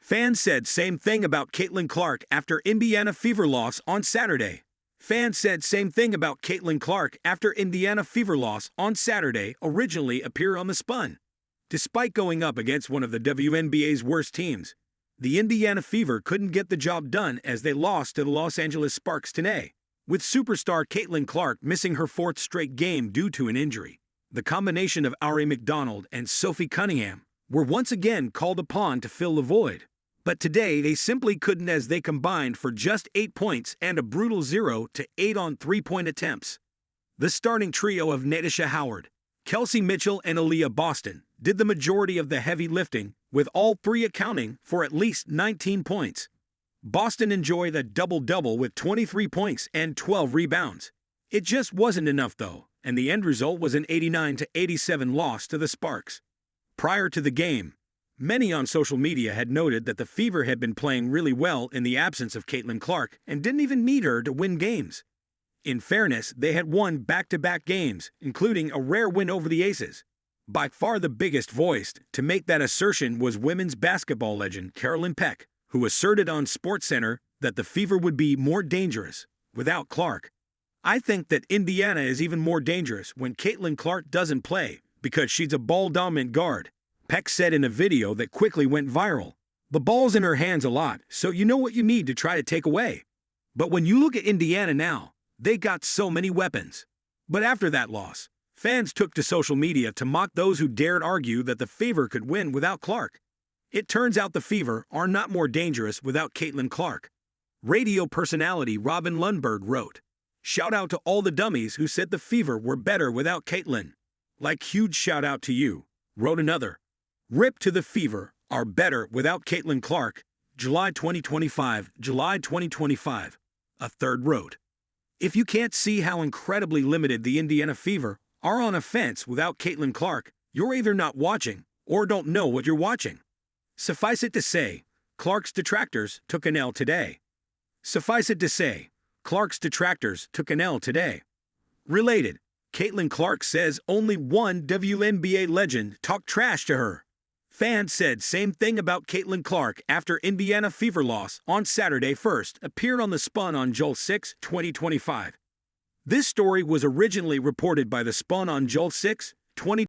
Fans said same thing about Caitlin Clark after Indiana Fever loss on Saturday. Fans said same thing about Caitlin Clark after Indiana Fever loss on Saturday originally appeared on the Spun. Despite going up against one of the WNBA's worst teams, the Indiana Fever couldn't get the job done as they lost to the Los Angeles Sparks today, with superstar Caitlin Clark missing her fourth straight game due to an injury. The combination of Ari McDonald and Sophie Cunningham were once again called upon to fill the void. But today they simply couldn't as they combined for just 8 points and a brutal 0-8 on three-point attempts. The starting trio of Natasha Howard, Kelsey Mitchell and Aaliyah Boston did the majority of the heavy lifting, with all three accounting for at least 19 points. Boston enjoyed a double-double with 23 points and 12 rebounds. It just wasn't enough though, and the end result was an 89-87 loss to the Sparks. Prior to the game, many on social media had noted that the Fever had been playing really well in the absence of Caitlin Clark and didn't even need her to win games. In fairness, they had won back-to-back games, including a rare win over the Aces. By far the biggest voice to make that assertion was women's basketball legend Carolyn Peck, who asserted on SportsCenter that the Fever would be more dangerous without Clark. I think that Indiana is even more dangerous when Caitlin Clark doesn't play because she's a ball-dominant guard, Peck said in a video that quickly went viral. The ball's in her hands a lot, so you know what you need to try to take away. But when you look at Indiana now, they got so many weapons. But after that loss, fans took to social media to mock those who dared argue that the Fever could win without Clark. It turns out the Fever are not more dangerous without Caitlin Clark. Radio personality Robin Lundberg wrote, "Shout out to all the dummies who said the Fever were better without Caitlin. Like huge shout out to you," wrote another. "Rip to the Fever are better without Caitlin Clark, July 2025, July 2025. A third wrote, "If you can't see how incredibly limited the Indiana Fever are on offense without Caitlin Clark, you're either not watching or don't know what you're watching." Suffice it to say, Clark's detractors took an L today. Suffice it to say, Clark's detractors took an L today. Related, Caitlin Clark says only one WNBA legend talked trash to her. Fans said same thing about Caitlin Clark after Indiana Fever loss on Saturday first appeared on the Spun on July 6, 2025. This story was originally reported by the Spun on July 6, 2025.